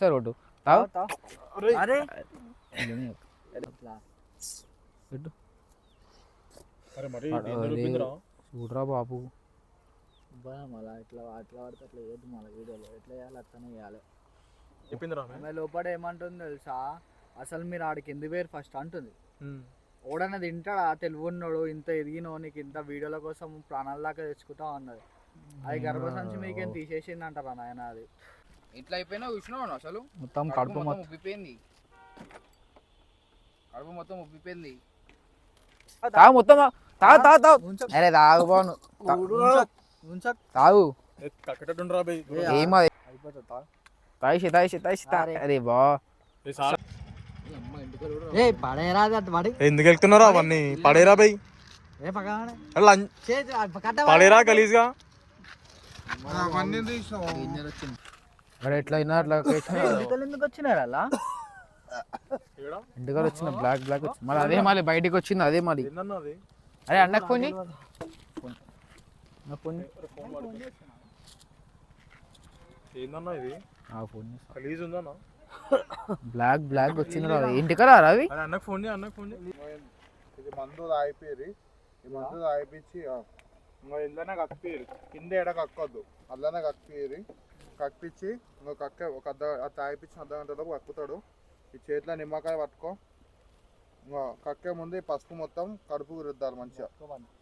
Sir ఒకటి తాగు అరే చూడరా బాబు మళ్ళీ ఇట్లా అట్లా పడితే అట్లా వేయద్దు మళ్ళీ వీడియోలో ఎట్లా వేయాలి అట్లనే వేయాలి చెప్పిందిరా ఆమె లోపల ఏమంటుంది తెలుసా అసలు మీరు ఆడికి ఎందుకు వేరు ఫస్ట్ అంటుంది ఓడన్నా తింటాడా తెలుగున్నాడు ఇంత ఎదిగినో నీకు ఇంత వీడియోల కోసం ప్రాణాల దాకా తెచ్చుకుంటా అన్నది అది గర్భసంచి మీకేం తీసేసింది అంటారా నాయన అది ఇట్లా అయిపోయినా చూసినావు అసలు మొత్తం కడుపు మొత్తం ఉబ్బిపోయింది కడుపు మొత్తం ఉబ్బిపోయింది తాగు మొత్తం తాగు తాగు తాగు అరే తాగు బాను తాగు ఏమది అరే బా ఎందుకు వెళ్తున్నారా అవన్నీ పడేరా బై పడేరా గలీజ్గా అరే ఎట్లా అయినా అట్లా ఎందుకు వచ్చినారు అలా ఇంటికాడ వచ్చిన బ్లాక్ బ్లాక్ వచ్చి మళ్ళీ అదే మళ్ళీ బయటికి వచ్చింది అదే మళ్ళీ అరే అన్నకు ఫోన్ ఏందన్నా ఇది ఫోన్ గలీజ్ ఉందన్నా బ్లాక్ బ్లాక్ వచ్చింది రా ఇంటికాడ రవి అన్నకు ఫోన్ చేయి అన్నకు ఫోన్ చేయి ఇది మందు తాగిపోయి ఈ మందు తాగిపించి ఇంట్లోనే కక్కిపోయారు కింద ఎడ కక్కొద్దు అందులోనే కక్కిపోయి కక్కిపించి ఒక తాగిపించి అర్ధ గంటలోపు కక్కుతాడు ఈ చేతిలో నిమ్మకాయ పట్టుకో కక్కే ముందు ఈ పసుపు మొత్తం కడుపుకు రుద్దాలి మంచిగా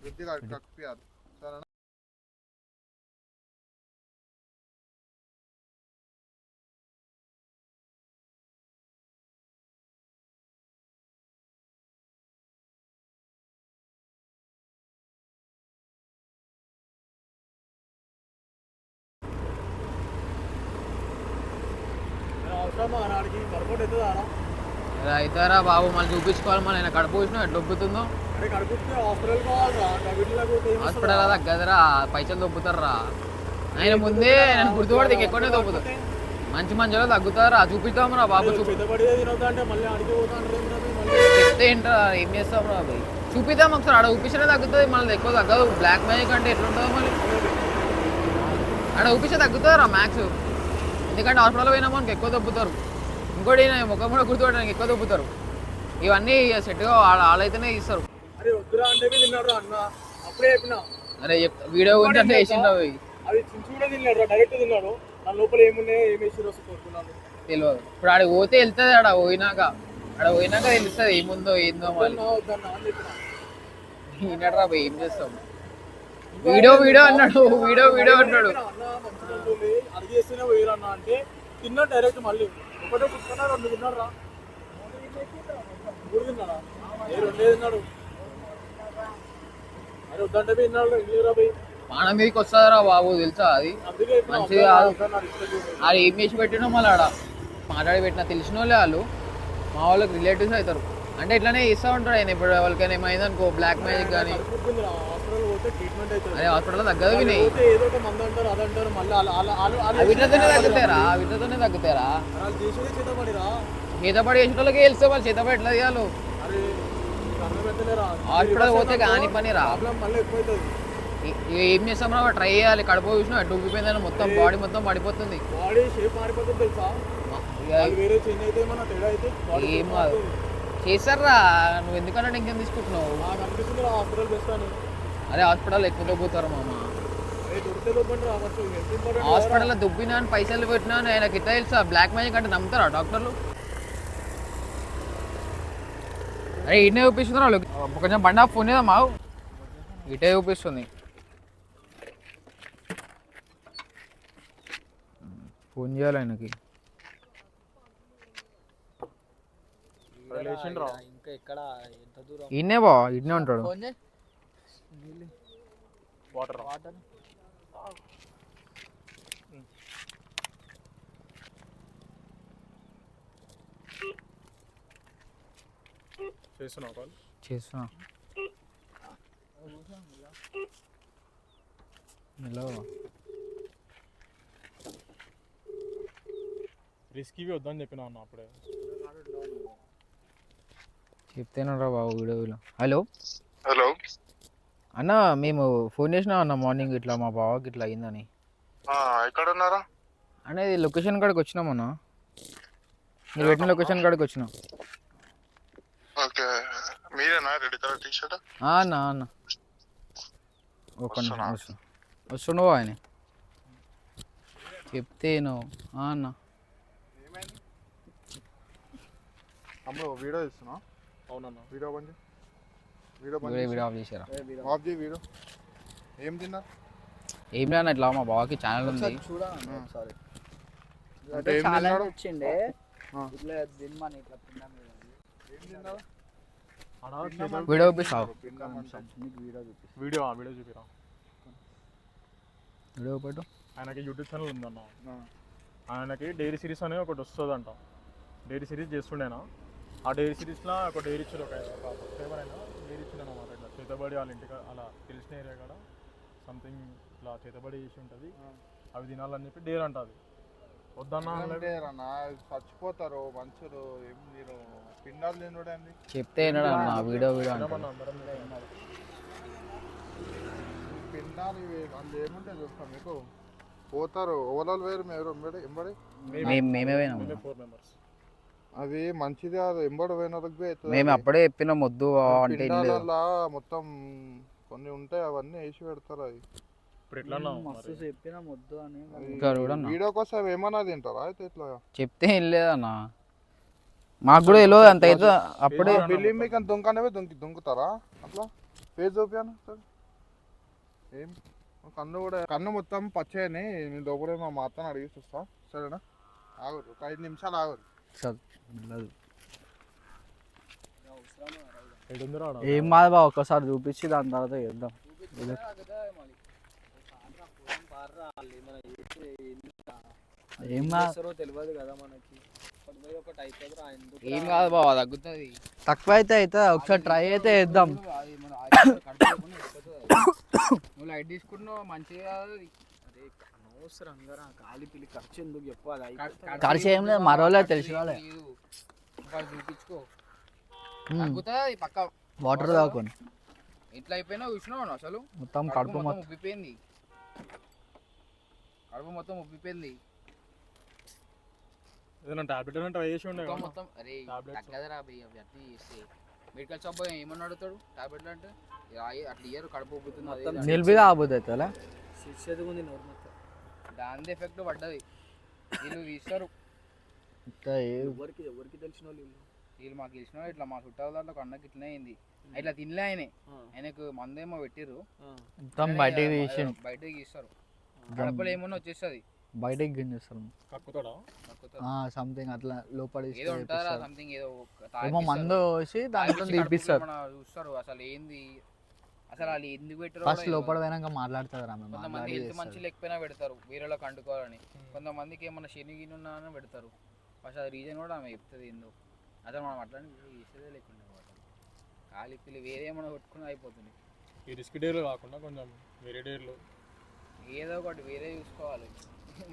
రుద్ది కక్కిపోయారు సరేనా అవుతారా బాబు మళ్ళీ చూపించుకోవాలి మళ్ళీ ఆయన కడుపు వచ్చినా ఎట్లా దొబ్బుతుందో హాస్పిటల్ తగ్గదురా పైసలు దొబ్బుతారా ఆయన ముందే నేను గుర్తుపడితే ఎక్కువనే దొబ్బుతారు మంచి మంచిలో తగ్గుతారా చూపిస్తాం రా బాబు చెప్తే ఏంటరా ఏం చేస్తాం రా బాయ్ చూపిద్దాం ఒకసారి ఆడ చూపిస్తేనే తగ్గుతుంది మళ్ళీ ఎక్కువ తగ్గదు బ్లాక్ మ్యాజిక్ అంటే ఎట్లుంటుందో మళ్ళీ ఆడ చూపిస్తే తగ్గుతారా మ్యాక్స్ ఎందుకంటే హాస్పిటల్ పోయినా మనకి ఎక్కువ దొబ్బుతారు ఇంకోటి ముఖం కూడా గుర్తుపట్టడానికి ఎక్కువ దొబ్బుతారు ఇవన్నీ సెట్గా వాళ్ళైతేనే ఇస్తారు అరే వీడియో గురించి అంటే వేసిండు తెలియదు ఇప్పుడు ఆడ పోతే వెళ్తుంది ఆడ పోయినాక తెలుస్తుంది ఏముందో ఏందో మళ్ళీ వినడరా పోయి ఏం చేస్తాం వీడియో అన్నాడు వీడియో అన్నాడు తిన్నా డైరెక్ట్ మళ్ళీ ఒకటే పుట్టుకున్నా రెండు తిన్నాడు రా మూడు తిన్నాడా రెండే తిన్నాడు అరే వద్దంటే తిన్నాడు ఇంట్లో పోయి ప్రాణం మీదకి వస్తుందిరా బాబు తెలుసా అది మంచిగా అది ఏం చేసి పెట్టినో మళ్ళీ ఆడ మాట్లాడి పెట్టినా తెలిసిన వాళ్ళే వాళ్ళు మా వాళ్ళకి రిలేటివ్స్ అవుతారు అంటే ఇట్లానే ఇస్తూ ఉంటాడు ఆయన ఇప్పుడు వాళ్ళకైనా ఏమైంది అనుకో బ్లాక్ మ్యాజిక్ కానీ అదే హాస్పిటల్లో తగ్గదు వినయ్ వీటితోనే తగ్గుతారా చేతపడి చేసిన వాళ్ళకి వెళ్తే వాళ్ళు చేతపడి ఎట్లా చేయాలి హాస్పిటల్ పోతే కాని పని రా ఏం చేస్తాం రా ట్రై చేయాలి కడుపు చూసినా డుబ్బిపోయిందని మొత్తం బాడీ మొత్తం పడిపోతుంది ఏం కాదు చేస్తారా నువ్వు ఎందుకన్నా ఇంకేం తీసుకుంటున్నావు అదే హాస్పిటల్ ఎక్కువ దొబ్బుతారు మామ హాస్పిటల్లో దుబ్బినా అని పైసలు పెట్టినా ఆయనకి ఇట్లా తెలుసా బ్లాక్ మ్యాజిక్ అంటే నమ్ముతారా డాక్టర్లు అరే ఇన్నే చూపిస్తుంది వాళ్ళు కొంచెం బండి ఫోన్ ఏదా మావు ఇటే చూపిస్తుంది ఫోన్ చేయాలి ఆయనకి ఇన్నే బా ఇన్నే ఉంటాడు వాటర్ చేస్తున్నా కాల్ చేస్తున్నా హలో రిస్క్ ఇవి వద్దని చెప్పినా అన్న అప్పుడే చెప్తేనరా బాబు వీడియోలో హలో అన్న మేము ఫోన్ చేసినా అన్న మార్నింగ్ ఇట్లా మా బావకి ఇట్లా అయిందని ఎక్కడ ఉన్నారా అనేది లొకేషన్ కాడికి వచ్చినామన్నా మీరు పెట్టిన లొకేషన్ కాడికి వచ్చినాం. ఓకే, మీరేనా రెడ్ కలర్ టీ షర్ట్? అన్న అన్న ఒక నిమిషం వస్తుండవు ఆయన చెప్తేను అన్న. అమ్ముడు వీడియో ఇస్తున్నా. అవునన్నా. Video bandh video video of చేశారా? ఆఫ్ చేయి వీడియో. ఏం తిన్నా? ఏం లేదన్న, ఇట్లా మా బావకి ఛానల్ ఉంది. చూడండి ఒకసారి. అంటే ఏం చాలా తిన్నాడు? వచ్చిండే ఇట్లా తినమని ఇట్లా తిన్నాం కదా. ఏం తిన్నావు? వీడియో చూపిస్తావు? నీకు వీడియో చూపిస్తాను. వీడియో చూపిరా. వీడియో పెట్టు. ఆయనకి యూట్యూబ్ ఛానల్ ఉందన్న. ఆయనకి డైరీ సిరీస్ అనేది ఒకటి వస్తుందంట. డైరీ సిరీస్ చేస్తుండేనా, ఆ డైరీ సిరీస్లో ఒక డైరీ ఇచ్చారు, ఒక ఫేవర్ అయినా డైరీ ఇచ్చిండు అనమాట. ఇట్లా చేతబడి వాళ్ళ ఇంటికి అలా తెలిసిన ఏరియా కాడ సంథింగ్ ఇట్లా చేతబడి చేసి ఉంటుంది, అవి తినాలని చెప్పి డైరీ అంటుంది. వద్దన్నా చచ్చిపోతారు మనుషులు. ఏం మీరు పిండాలు తినడండి చెప్తే వినడు అన్న. వీడియో అందరం పిండాలు వాళ్ళు ఏముంటాయి చూస్తాం మీకు. పోతారు ఓలాలు వేరు, మీరు ఎంబడి మేమే పోయినాం. 4 members. అది మంచిది కాదు. ఎంబడి పోయిన మేము అప్పుడే చెప్పినాం వద్దు అంటే పిండాలల్లా మొత్తం కొన్ని ఉంటాయి, అవన్నీ వేసి పెడతారు. అది ఇప్పుడు ఎట్లా మస్తు చెప్పిన వద్దు అని. వీడియో కోసం ఏమన్నా తింటారా అయితే ఇట్లా? చెప్తే ఏం లేదన్న, మాకు కూడా తెలియదు అంత అయితే. అప్పుడే బిల్లి మీకు దుంకనేవి దుంకుతారా అట్లా? ఫేస్ చూపాను సార్. ఏం కన్ను కూడా, కన్ను మొత్తం పచ్చని. నేను లోపల మా అత్తని అడిగి చూస్తా, సరేనా? ఆగురు, ఒక 5 నిమిషాలు ఆగురు. ఏం కాదు బా, ఒక్కసారి చూపించి దాని తర్వాత చేద్దాం. ఏం కాదు, తెలియదు కదా మనకి. ఏం కాదు బావ, తగ్గుతుంది. తక్కువ అయితే అయితే ఒకసారి ట్రై అయితే చేద్దాం. నువ్వు లైట్ తీసుకున్నావు మంచిగా. అనవసరంగా కాలి పిల్లి ఖర్చు ఎందుకు చెప్పాలి? ఖర్చు ఏం లేదు, మరోలే తెలిసిన వాళ్ళే. చూపించుకో, తగ్గుతుంది పక్క. వాటర్ తాగుకొని ఇట్లా అయిపోయినా చూసినావు అసలు. మొత్తం కడుపు మొత్తం ఉబ్బిపోయింది, కడుపు మొత్తం ఉబ్బిపోయింది. ఏదైనా టాబ్లెట్ అంటే ట్రై చేసి ఉండే మొత్తం. అరే తగ్గదరా భయ్, అవి అట్లా చేస్తే మెడికల్ షాప్ ఏమన్నా అడుగుతాడు టాబ్లెట్లు అంటే? అట్లా ఇయ్యరు, కడుపు ఉబ్బుతుంది. నిలిపి కాబోద్ది అవుతుందా? దాని ఎఫెక్ట్ పడ్డది. వీళ్ళు ఇస్తారు, ఎవరికి తెలిసిన వాళ్ళు వీళ్ళు మాకు తెలిసిన ఇట్లా మా చుట్టాల దాంట్లో అన్నకి ఇట్లనే అయింది. ఇట్లా తినలే ఆయనకు మందేమో పెట్టిర్రు, బయటకి ఇస్తారు. కడపలో ఏమన్నా వచ్చేస్తుంది, బయటకి గింజేస్తారు. కక్కుతాడా సంథింగ్ అట్లా లోపల ఏదో ఉంటారా సంథింగ్ ఏదో మందు వేసి దాంట్లో తీపిస్తారు. చూస్తారు అసలు ఏంది, అసలు వాళ్ళు ఎందుకు పెట్టారు. ఫస్ట్ లోపల పోయినాక మాట్లాడతారు. కొంతమంది హెల్త్ మంచి లేకపోయినా పెడతారు వేరేలోకి అంటుకోవాలని, కొంతమందికి ఏమన్నా శని గిని ఉన్నా పెడతారు. ఫస్ట్ అది రీజన్ కూడా ఆమె చెప్తుంది ఏందో. అసలు మనం అట్లా చేసేదే లేకుండా ఖాళీ పిల్లి వేరే ఏమైనా కొట్టుకుని అయిపోతుంది. ఈ రిస్క్ డేర్లు కాకుండా కొంచెం వేరే డేర్లు ఏదో ఒకటి వేరే చూసుకోవాలి.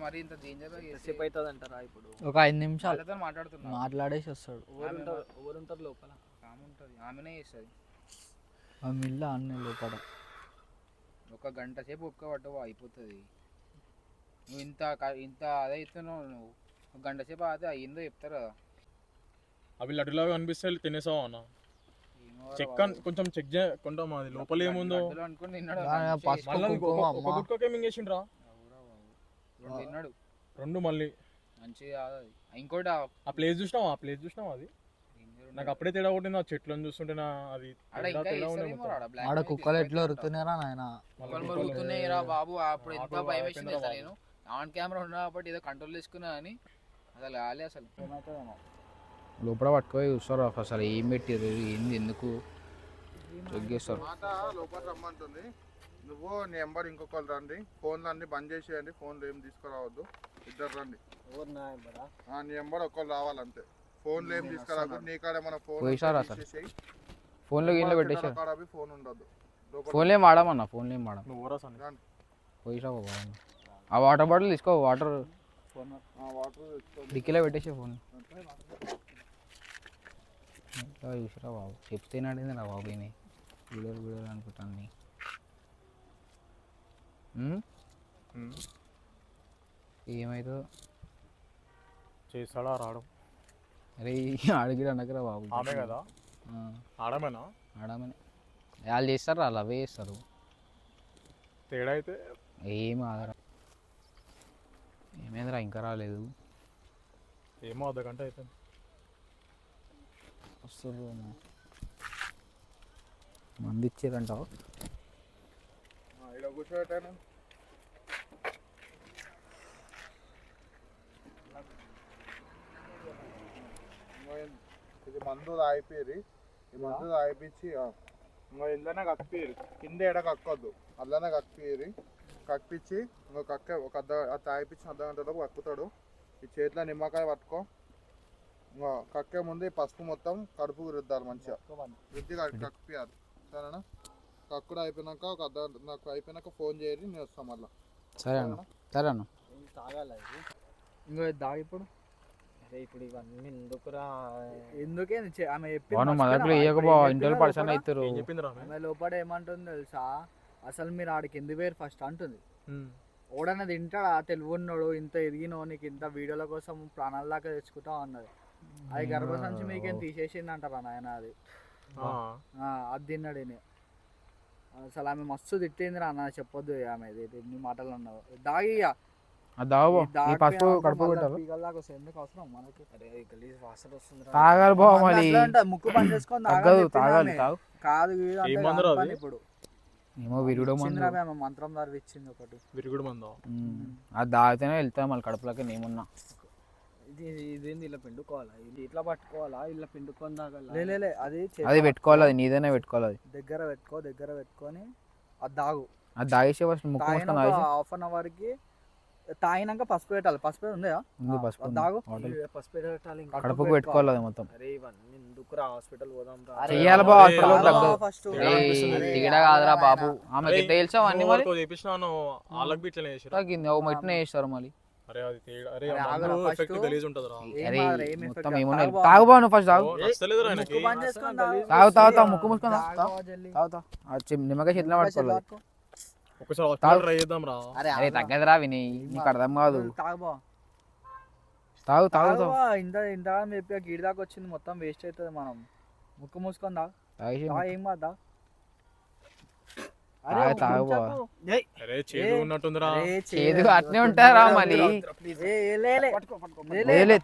మరి ఇంత డేంజర్ సేపు అవుతుంది అంటారా? ఇప్పుడు ఒక 5 నిమిషాలు మాట్లాడేసి వస్తాడు. ఎవరుంటారు లోపల? ఆమె ఉంటుంది, ఆమెనే చేస్తుంది. మిల్ల అన్నీ లోపల ఒక గంట సేపు ఒక్క పట్టవు అయిపోతుంది. నువ్వు ఇంత ఇంత అదే ఇస్తున్నావు, నువ్వు ఒక గంట సేపు అదే అయ్యిందో చెప్తారు కదా. అవి లడ్డులాగా అనిపిస్తే తినేసావు అన్న. చెక్ కొంచెం చెక్ చేయకుండా మాది లోపల ఏముందో మింగేసిండ్రా. తిన్నాడు 2 మళ్ళీ మంచిగా. ఇంకోటి ఆ ప్లేస్ చూసినావా? ఆ ప్లేస్ చూసినావా? అది నాకు అప్పుడే తేడా కొట్టింది. ఆ చెట్లను చూస్తుంటే అది ఆడ కుక్కలు ఎట్లా వరుతున్నారా నాయన? వరుతున్నాయిరా బాబు. అప్పుడు ఎంత భయం వేసింది అసలు. నేను ఆన్ కెమెరా ఉన్నా కాబట్టి ఏదో కంట్రోల్ చేసుకున్నా అని అసలు కాలే. అసలు లోపల పట్టుకొని చూస్తారు అసలు ఏం పెట్టారు ఏంది ఎందుకు చెక్ చేస్తారు. లోపల రమ్మంటుంది. నువ్వు నీ నెంబర్ ఇంకొకరు రండి, ఫోన్లు అన్ని బంద్ చేసేయండి, ఫోన్లు ఏం తీసుకురావద్దు, ఇద్దరు రండి. నీ నెంబర్ ఒకళ్ళు రావాలంతే, ఫోన్లు ఏం తీసుకురావద్దు. నీ కాడ మన ఫోన్ ఫోన్లో గిన్నెలో పెట్టేసారు. ఫోన్ ఉండదు, ఫోన్లు ఏం వాడమన్నా, ఫోన్లు ఏం వాడము. పోయిసా ఆ వాటర్ బాటిల్ తీసుకో, వాటర్ డిక్కీలో పెట్టేసే ఫోన్. చూసిరా బాబు, చెప్తేనాడింది రా బాబు. ఈయన వీడియోలు అనుకుంటాను. ఏమైతుందో చేస్తాడా రావడం. అరే అడిగి అనకరా బాబు. ఆమె కదా ఆడమేనా? ఆడమని వాళ్ళు చేస్తారు, వాళ్ళు అవే చేస్తారు. తేడా అయితే ఏం ఆదరా ఏమైందిరా ఇంకా రాలేదు. ఏమో అర్ధగంట అయిపోయింది. వస్తారు మంది ఇచ్చారంట. ఇక్కడ కూర్చోబెట్టాను. ఇది మందు తాగిపోయి ఈ మందు తాగిపించి ఇంకో ఇళ్ళనే కక్కిపోయి కింద ఎడ కక్కొద్దు, అల్లనే కక్కిపోయి కక్కిపించి ఇంకో ఒక తాగిపించిన అర్ధగంటలోపు కక్కుతాడు. ఈ చేతిలో నిమ్మకాయ పట్టుకో, ఇంకో కక్కే ముందు ఈ పసుపు మొత్తం కడుపు రుద్దాలి, మంచిగా రుద్ది కక్కిపోయారు. సరేనా? కక్కుడు అయిపోయినాక ఒక అర్ధగంట నాకు అయిపోయినాక ఫోన్ చేయండి, నేను వస్తాను మళ్ళీ. సరే అన్న, సరే అన్న. తాగాలి ఇంకో దాగి ఇప్పుడు. అరే ఇప్పుడు ఇవన్నీ ఎందుకురా? ఎందుకే ఆమె మొదట్లో ఇవ్వకపో ఇంటర్ పర్సన్ అవుతారు. ఏం చెప్పిందిరా ఆమె? ఆమె లోపల ఏమంటుంది తెలుసా, అసలు మీరు ఆడికి ఎందుకు వేరు ఫస్ట్ అంటుంది. ఓడన్నది తింటాడా తెలుగున్నాడు, ఇంత ఎదిగినో నీకు ఇంత వీడియోల కోసం ప్రాణాల దాకా తెచ్చుకుంటా అన్నది. అది గర్భసంచి మీకేం తీసేసింది అంటారా నాయన అది. అది తిన్నాడు ఈయన. అసలు ఆమె మస్తు తిట్టిందిరా అన్న, చెప్పొద్దు ఆమె ఎన్ని మాటలు అన్నావు. దాగి పసుపు కడుపు పెట్టారు. ఎందుకు అవసరం మనకి? అరే గలీజ్ వాసన వస్తుంది. తాగాలి బావ మరి. ముక్కు పని చేసుకొని తాగాలి తాగు. కాదు ఏం మందురా అది? ఇప్పుడు ఏమో విరుగుడు మందు. ఆమె మంత్రం ద్వారా ఇచ్చింది ఒకటి. విరుగుడు మందు. అది తాగితేనే వెళ్తాయి మళ్ళీ కడుపులోకి. నేమున్నా ఇదేంది ఇలా పిండుకోవాలా? ఇది ఇట్లా పట్టుకోవాలా? ఇలా పిండుకొని తాగాల? లేలే అది పెట్టుకోవాలి, అది నీదైనా పెట్టుకోవాలి. అది దగ్గర పెట్టుకొని అది దాగు. అది తాగేసే ఫస్ట్ ముక్కు మూసుకొని తాగేసి హాఫ్ అన్ అవర్ కి తాగినాక పసుపు పెట్టాలి. పసుపు ఉందా? ఉంది పసుపు దాగు. పసుపు పెట్టాలి. కడుపుకు పెట్టుకోవాలి అది మొత్తం. అరే ఇవన్నీ ఎందుకురా? హాస్పిటల్ పోదాం రా. చెయ్యాలి బావ. ఫస్ట్ దిగడా కాదురా బాబు, ఆమెకి తెలుసా అన్ని మరి. చేపించినాను వాళ్ళకి బిట్లనే చేసిరా. తగ్గింది ఓ మట్టినే చేస్తారు మళ్ళీ. అరే అది అరే మందు ఎఫెక్ట్ గలీజ్ ఉంటదిరా. అరే మొత్తం ఏమున్నాయి. తాగు బావ, నువ్వు ఫస్ట్ తాగు. నచ్చలేదురా ఆయనకి. తాగు ముక్కు మూసుకొని తాగు. నిమ్మకాయ చేతిలో పట్టుకోవాలి. ఒకసారి హాస్పిటల్ ట్రై చేద్దాం రా. అరే తగ్గదురా విని, నీకు అర్థం కాదు. తాగు తాగు ఇంత చెప్పి గీడి దాకా వచ్చింది మొత్తం వేస్ట్ అవుతుంది. మనం ముక్కు మూసుకొని తాగు. ఏం కాదా? తాగు బావ. అరే చేదు ఉన్నట్టుందిరా. చేదు అట్నే ఉంటారా మళ్ళీ.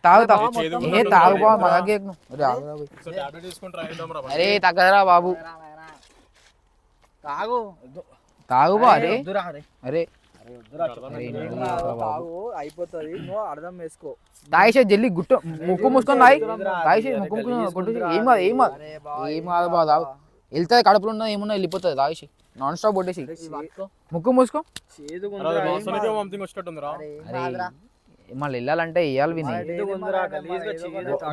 తాగు తాగు. ఏ తాగు బావ మళ్ళీ. టాబ్లెట్ తీసుకొని ట్రై చేద్దాం రా. అరే తగ్గదురా బాబు. తాగు తాగు బా. అరే అరే తాగు అయిపోతుంది. నువ్వు అర్థం చేసుకో. తాగేసే జల్లి గుట్ట ముక్కు మూసుకొని తాగేసి ముక్కు కొట్టేసి ఏం కాదు ఏం కాదు బా. తాగు వెళ్తుంది, కడుపులో ఉన్నది ఏమున్నా వెళ్ళిపోతుంది. తాగేసి నాన్ స్టాప్ కొట్టేసి ముక్కు మూసుకో. వామిటింగ్ వచ్చినట్టుందిరా. మళ్ళీ వెళ్ళాలంటే వేయాలి విని.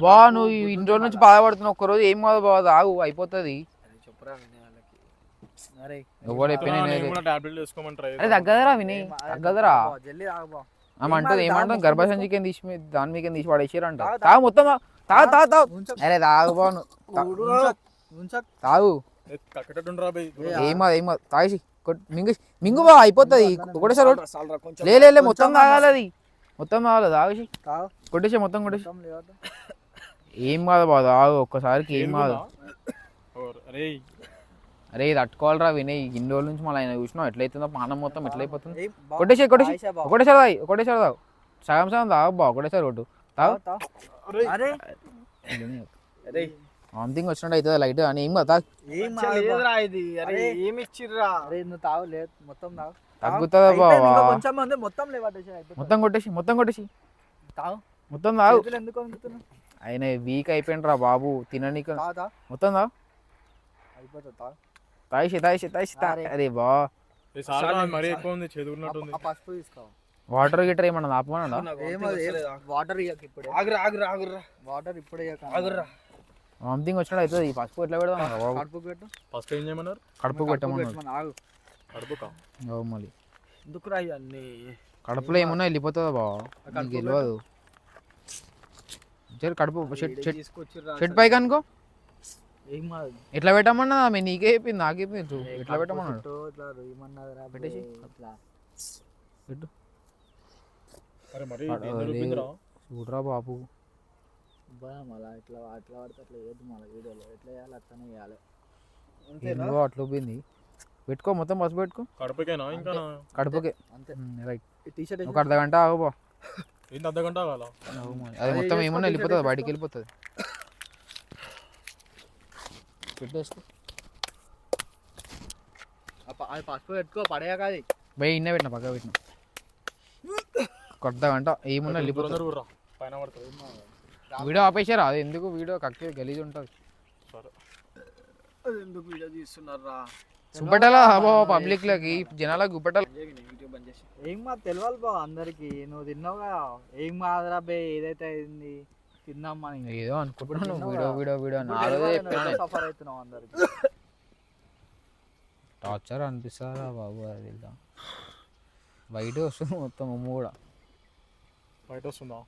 బా నువ్వు ఇన్ని రోజుల నుంచి బాధపడుతున్నావు, ఒక్కరోజు ఏం కాదు బా. తాగు అయిపోతుంది. ఎవరు అరే తగ్గదరా విని, తగ్గదరా. ఆమె అంటది ఏమంటాం గర్భసంచికి తీసి దాని మీకు తీసి పడేసారంట. తాగు మొత్తం తాగు తాగు తాగు. అరే తాగు బాను తాగు. ఏమో తాగేసి మింగు బా అయిపోతుంది. ఒకటేసారి లే మొత్తం తాగాలి, అది మొత్తం తాగాలి. తాగేసి కొట్టేసి మొత్తం కొట్టేసి ఏం కాదు బా. తాగు ఒక్కసారికి ఏం కాదు. అరే ఇది తట్టుకోవాలరా వినయ్. ఇన్ని రోజుల నుంచి మళ్ళీ ఆయన చూసినావు ఎట్లయితుందో, పానం మొత్తం ఎట్లయిపోతుంది. ఒకటేసారి తాగు. సగం తాగు బా. ఒకటేసారి కొట్టు తాగు. వామిటింగ్ వచ్చినట్టు అవుతుంది లైట్ అని. ఏం కదా తగ్గుతుందా బావా. మొత్తం కొట్టేసి మొత్తం తాగు. ఆయన వీక్ అయిపోయిండ్రా బాబు తిననీకి. మొత్తం తాగు. అరే బా పసుపు తీసుకో. వాటర్ గిటర్ ఏమన్నా ఆపమన్నా? వాటర్ ఇప్పుడే వామిటింగ్ వచ్చినట్టు అవుతుంది. ఈ పసుపు ఎట్లా పెడదాం? కడుపు పెట్టు. ఫస్ట్ ఏం చేయమన్నారు? కడుపు పెట్టమన్నారు. మళ్ళీ ఎందుకురా ఇవన్నీ? కడుపులో ఏమన్నా వెళ్ళిపోతుందా బావ, నీకు తెలియదు. కడుపు షెడ్ పైకి అనుకో. ఎట్లా పెట్టమన్నా ఆమె నీకే చెప్పింది, నాకే చెప్పింది. ఎట్లా పెట్టమన్నాడు పెట్టేసి పెట్టు. చూడరా బాబు మళ్ళీ అట్లా పడితే అట్లా వేయద్దు మళ్ళీ వీడియోలో ఎట్లా చేయాలి అట్లనే చేయాలి. ఏందో అట్లా పోయింది. పెట్టుకో మొత్తం పసుపు పెట్టుకో. కడుపుకేనా ఇంకా కడుపుకే అంతే. రైట్. టీషర్ట్ ఒక అర్ధ గంట ఆగుబో. ఏంటి అర్ధ గంట కావాలా? అది మొత్తం ఏమన్నా వెళ్ళిపోతుంది, బయటికి వెళ్ళిపోతుంది. పెట్టేస్తే అది పసుపు పెట్టుకో పడేయక అది భయ ఇన్నే పెట్టిన పక్క పెట్టిన ఒక అర్ధ గంట ఏమన్నా వెళ్ళిపోతుంది. పైన పడుతుంది. వీడియో ఆపేసారా? అది ఎందుకు వీడియో కక్కి గలీజ్ ఉంటుంది. సరే ఎందుకు వీడియో తీస్తున్నారా? గుబ్బెట్టాలా పబ్లిక్ లకి జనాలకు గుబ్బెట్టాలి. యూట్యూబ్ బంద్ చేసి ఏం మా తెలియాలి బా అందరికి. నువ్వు తిన్నావుగా ఏం మాదరా బే ఏదైతే అయింది తిందామని ఏదో అనుకుంటున్నాను. వీడియో వీడియో వీడియో అని ఆ రోజే చెప్తున్నాను. సఫర్ అవుతున్నావు అందరికి. టార్చర్ అనిపిస్తారా బాబు? అది బయట వస్తుంది మొత్తం ఉమ్ము కూడా. బయట వస్తుందా?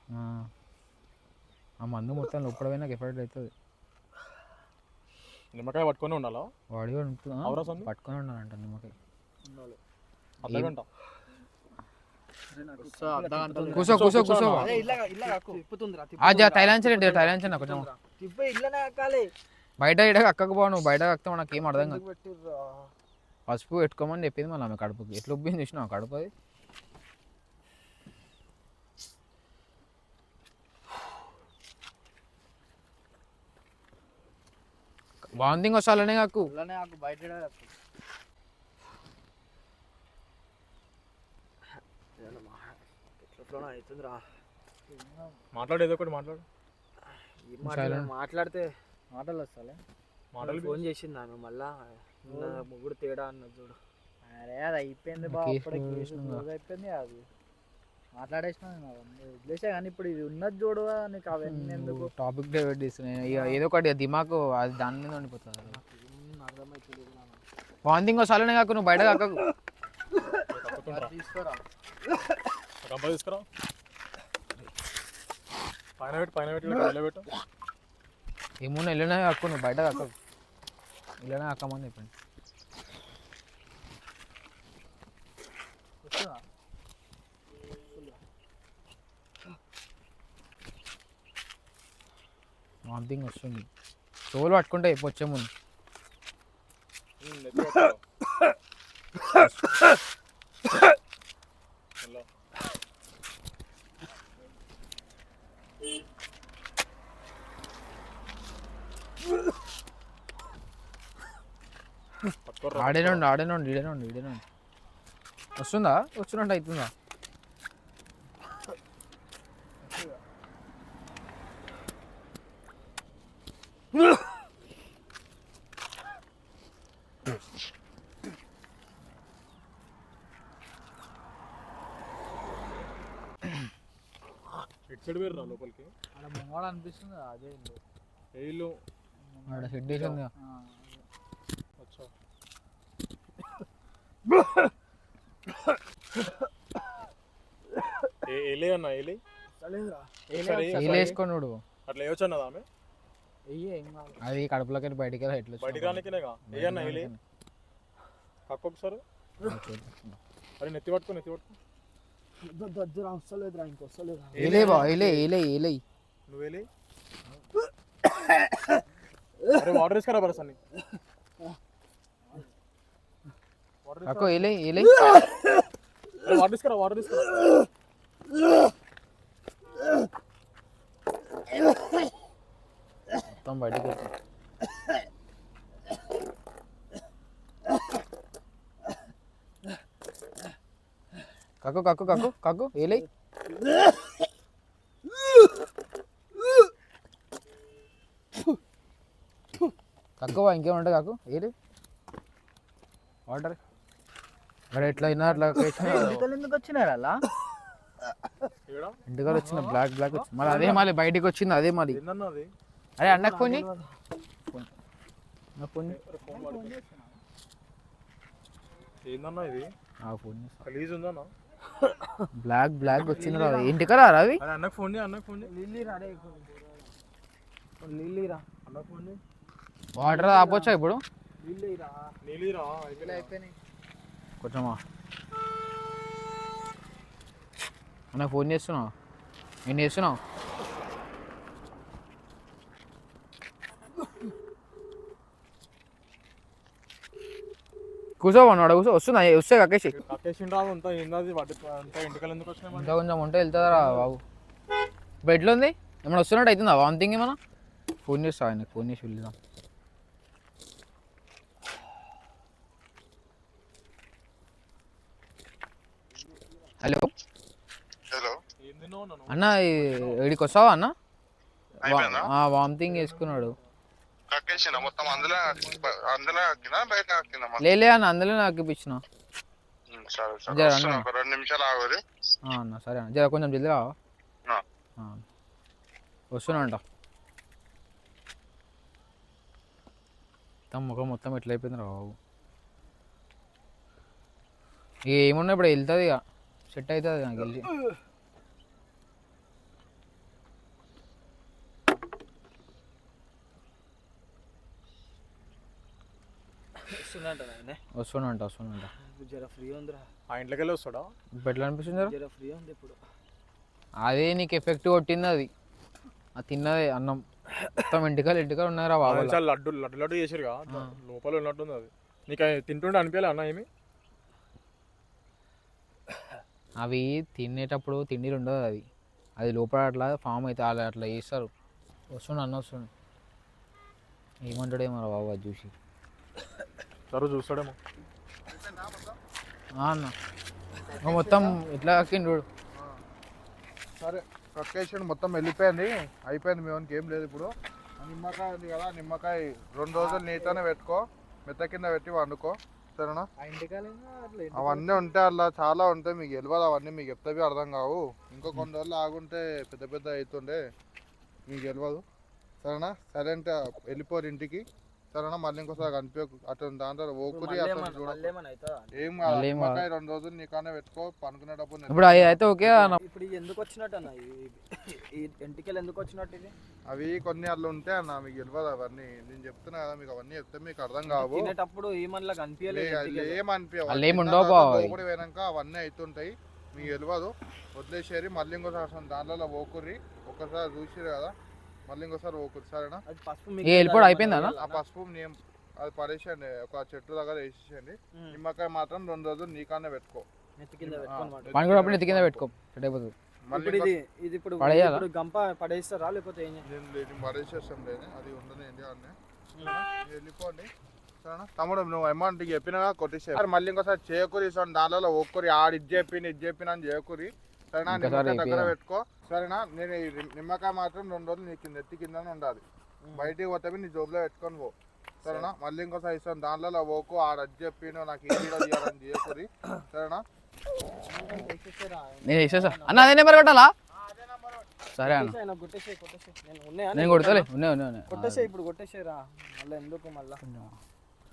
ఆ మందు మొత్తం లోపల పోయినాక ఎఫెక్ట్ అవుతుంది. నిమ్మకాయ పట్టుకొని ఉండాలా? వాడి అవరా సందు? పట్టుకొని ఉండాలంట నిమ్మకాయ. అర్ధ గంట. కూసో కూసో కూసో. అదే ఇల్లా కక్కు తిప్పుతుందిరా అజా థైలాండ్ థైలాండ్ కొంచెం తిప్పే ఇల్లనే కక్కాలి. బయట ఇడ అక్కకు పోను. బయట కక్కితే మనకి ఏం అర్థం కాదు. పసుపు పెట్టుకోమని చెప్పింది మళ్ళీ ఆమె కడుపుకి. ఎట్లా ఉబ్బింది చూసినావు కడుపు? అది వాంతింగ్ వస్తాలనే కాకు. ఇల్లనే కక్కు బయట కక్కు. అవుతుందిరా. మాట్లాడు, ఏదో ఒకటి మాట్లాడు. మాట్లాడితే మాటలు వస్తాలే. మాటలు ఫోన్ చేసింది ఆమె మళ్ళా ముగ్గురు తేడా అన్నది చూడు. అరే అది అయిపోయింది బా. కేసు అప్పుడే కేసు వేసినాం క్లోజ్ అయిపోయింది. అది మాట్లాడేసినా నేను అవన్నీ వదిలేసా. కానీ ఇప్పుడు ఇది ఉన్నది చూడు నీకు అవన్నీ ఎందుకు. టాపిక్ డైవర్ట్ చేస్తున్నాయి. ఇక ఏదో ఒకటి దిమాకు అది దాని మీద ఉండిపోతుంది. అర్థమైతే వాంతింగ్ వస్తాలనే కాకు. నువ్వు బయట కక్కకు. తీసుకోరా గంప తీసుకురా. పైన పెట్టు, పైన పెట్టి కళ్ళలో పెట్టు. ఏమున్నా వెళ్ళినా కక్కు. నువ్వు బయట కక్కకు. వెళ్ళినా కక్కమని చెప్పండి. వాంతింగ్ వస్తుంది. చెవులు పట్టుకుంటే వచ్చే ముందు ఆడేనండి ఆడేనండి ఈడేనండి ఈడేనండి. వస్తుందా? వచ్చినట్టు అవుతుందా? హెడ్ సైడ్ వేరు రా లోపలికి. అలా ముంగడ అనిపిస్తుంది. అదే ఇల్లు. ఏ ఇల్లు? ఆడ హెడ్ వేసి ఉంది. అచ్చా. ఏలే అన్న ఏలే వేసుకోనుడు. అట్లా వేయచ్చు అన్నదా ఆమె? అది కడుపులోకి బయటికి ఎట్లా బయటికి రానికేనేగా. ఏ అన్న ఏలే కక్క ఒకసారి. అరే నెత్తి పట్టుకో, నెత్తి పట్టుకో. వస్తలేదురా, ఇంకొస్తలేదురా. ఏలే బా ఏలే ఏలే ఏలే. నువ్వేలే. అరే వాటర్ తీసుకురా బరస్ అన్ని. అక్కో ఏలే ఏలే. వాటర్ తీసుకురా, వాటర్ తీసుకురా. మొత్తం బయటికి కక్కు కక్కు కక్కు కక్కు ఏలే. కక్కువా ఇంకేముంటుంది కాకు ఏలే. వాటర్ మరి ఎట్లా అయినా అట్లా ఎందుకు వచ్చినారు అలా? ఇంటికాడ వచ్చిన బ్లాక్ బ్లాక్ వచ్చి మళ్ళీ అదే మళ్ళీ బయటికి వచ్చింది. అదే మళ్ళీ ఏందన్నా అది? అరే అన్నకు ఫోన్ చేయి. ఫోన్ ఏందన్నా ఇది? ఫోన్ గలీజ్ ఉందన్నా. బ్లాక్ బ్లాక్ వచ్చింది రా. ఇంటికి రా రవి. అరే అన్నకు ఫోన్ చేయి, అన్నకు ఫోన్ చేయి. లిల్లీరా రే, లిల్లీరా, అన్నకు ఫోన్ చేయి. వాటర్ ఆపొచ్చా ఇప్పుడు? లిల్లీరా. నీలిరా అయిపోయినాయి. కొంచెమా అన్న ఫోన్ చేస్తున్నావు? నేను చేస్తున్నావు కూర్చోమన్నాడు వాడు కూర్చో వస్తుందా వస్తే కక్కేసి కక్కేసిండ్రా అంతా ఏంది వాటి అంతా ఇంటికల్ ఎందుకు వచ్చినాయి ఇంకా కొంచెం ఉంటే వెళ్తుందా బాబు ఇప్పుడు ఎట్లుంది ఏమన్నా వస్తున్నట్టు అవుతుందా వామిటింగ్ ఏమన్నా ఫోన్ చేస్తా ఆయన ఫోన్ చేసి వెళ్దాం హలో హలో అన్న ఇక్కడికి వస్తావా అన్న వామిటింగ్ చేసుకున్నాడు కక్కేసిన మొత్తం అందులో బయట లేలే అన్న అందులో నాకు ఇప్పించిన సరే ఒక 2 నిమిషాలు ఆగదు అన్న సరే అన్న జర కొంచెం జల్దీ రావా వస్తున్నా అంట ముఖం మొత్తం ఎట్లా అయిపోయింది రా బాబు ఇక ఏమున్నా ఇప్పుడు వెళ్తుంది ఇక సెట్ అవుతుంది నాకు వెళ్ళి వస్తున్నంట జర ఫ్రీ ఉందిరా ఆ ఇంట్లోకి వెళ్ళి వస్తాడా ఇప్పుడు ఎట్లా అనిపిస్తుంది జర ఫ్రీ ఉంది ఇప్పుడు అదే నీకు ఎఫెక్ట్ కొట్టింది అది అది తిన్నది అన్నం మొత్తం ఇంటికాలు ఉన్నారా బాబు చాలా లడ్డు చేసిరుగా లోపల ఉన్నట్టుంది అది నీకు తింటుండే అనిపించాలి అన్న ఏమి అవి తినేటప్పుడు తిండిలు ఉండదు అది అది లోపల అట్లా ఫామ్ అయితే అలా అట్లా చేస్తారు వస్తుండు అన్న వస్తుండు ఏమంటాడేమో బాబు అది చూసి సరే చూస్తాడేమో అన్న మొత్తం ఇట్లా కక్కిండు సరే కక్కేషన్ మొత్తం వెళ్ళిపోయింది అయిపోయింది మేమనికి ఏం లేదు ఇప్పుడు నిమ్మకాయ ఉంది కదా నిమ్మకాయ 2 రోజులు నీతోనే పెట్టుకో మెత్త కింద పెట్టి వండుకో సరేనా అవన్నీ ఉంటాయి అలా చాలా ఉంటాయి మీకు తెలియదు అవన్నీ మీకు చెప్తే అర్థం కావు ఇంకో కొన్ని రోజులు ఆగుంటే పెద్ద పెద్ద అవుతుండే మీకు తెలియదు సరేనా సైలెంట్ వెళ్ళిపోరు ఇంటికి సరేనా మళ్ళీ ఇంకోసారి కనిపించకు అటు దాంట్లో ఓకురి అట్లా ఏం కాదు నిమ్మకాయ 2 రోజులు నీకనే పెట్టుకో పనుకునేటప్పుడు ఇప్పుడు అవి అయితే ఓకే అన్న ఇప్పుడు ఎందుకు వచ్చినట్టు అన్న ఈ ఎంటికలు ఎందుకు వచ్చినట్టు ఇది అవి కొన్ని అట్లా ఉంటాయి అన్న మీకు తెలియదు అవన్నీ నేను చెప్తున్నా కదా మీకు అవన్నీ చెప్తే మీకు అర్థం కావు తినేటప్పుడు ఏమన్నా కనిపించలేదు ఏమనిపించదు పోయినాక అవన్నీ అవుతుంటాయి మీకు తెలియదు వదిలేసేరి మళ్ళీ ఇంకోసారి దాంట్లో ఓకుర్రి ఒకసారి చూసిరు కదా మళ్ళీ ఇంకోసారి ఓకుర్రి సరేనా వెళ్ళిపోవడం అయిపోయిందా ఆ పసుపు అది పడేసేయండి ఒక చెట్టు దగ్గర వేసేసేయండి నిమ్మకాయ మాత్రం 2 రోజులు నీకనే పెట్టుకో పని కూడా అప్పుడు నెత్తి కింద పెట్టుకో సెట్ అయిపోతుంది ఇప్పుడు ఇది ఇప్పుడు గంప పడేస్తారా లేకపోతే ఏం పడేసేస్తాం లేదు అది ఉండదు అన్నీ వెళ్ళిపోండి సరేనా తమ్ముడు నువ్వు అమౌంట్ చెప్పినా కొట్టేసే మళ్ళీ ఇంకోసారి చేయకూరి దానిలో ఒక్కరి ఆడు ఇది చెప్పిన అని చేయకూరి సరేనా నిమ్మకాయ దగ్గర పెట్టుకో సరేనా నేను నిమ్మకాయ మాత్రం 2 రోజులు నీకు నెత్తి కిందనే ఉండాలి బయటికి పోతే నీ జోబులో పెట్టుకొని పో సరేనా మళ్ళీ ఇంకోసారి ఇస్తాను దాంట్లో పోకు ఆడ అది చెప్పిన నాకు ఈ వీడియో తీయాలని చేయకూరి సరేనా నేను వేసేసా అన్న అదే నెంబర్ కొట్టాలా సరే అన్న నేను కొడతాలే ఉన్నాయి కొట్టేసే ఇప్పుడు కొట్టేసేరా మళ్ళీ ఎందుకు మళ్ళీ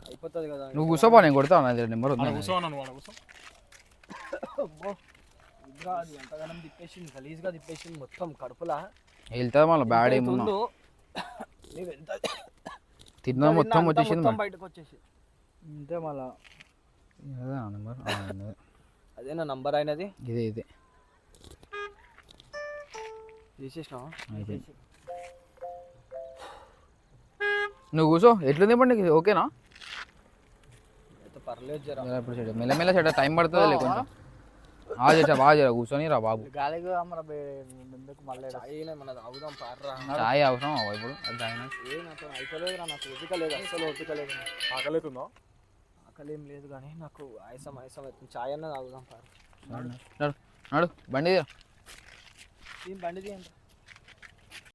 అయిపోతుంది కదా నువ్వు కూర్చోపో నేను కొడతావు నా నెంబర్ ఎంతగానం తిప్పేసింది గలీజ్గా తిప్పేసింది మొత్తం కడుపులా వెళ్తుంది మళ్ళీ బ్యాడ్ ఏమున్నా తిన్నా మొత్తం వచ్చేసింది బయటకు వచ్చేసి అంతే మళ్ళా నెంబర్ అదే నా నంబర్ అయినది ఇదే తీసేసినావా నువ్వు కూర్చో ఎట్లుంది ఇప్పుడు నీకు ఓకేనా అయితే పర్లేదు జరా ఇప్పుడు మెల్లమెల్ల సెట్ టైం పడుతుంది లేకుండా బాగా జర కూర్చొని రా బాబు గాలికి ఎందుకు మళ్ళీ మన తాగుదాం పార్రా చాయ్ అవసరం ఇప్పుడు అయిపోలేదురా నాకు ఓపిక లేదు అసలు ఓపిక లేదు ఆకలి అవుతుందా ఆకలి ఏం లేదు కానీ నాకు ఆయాసం అవుతుంది చాయ్ అన్న తాగుదాం పారు నడు బండి బండి తీయండి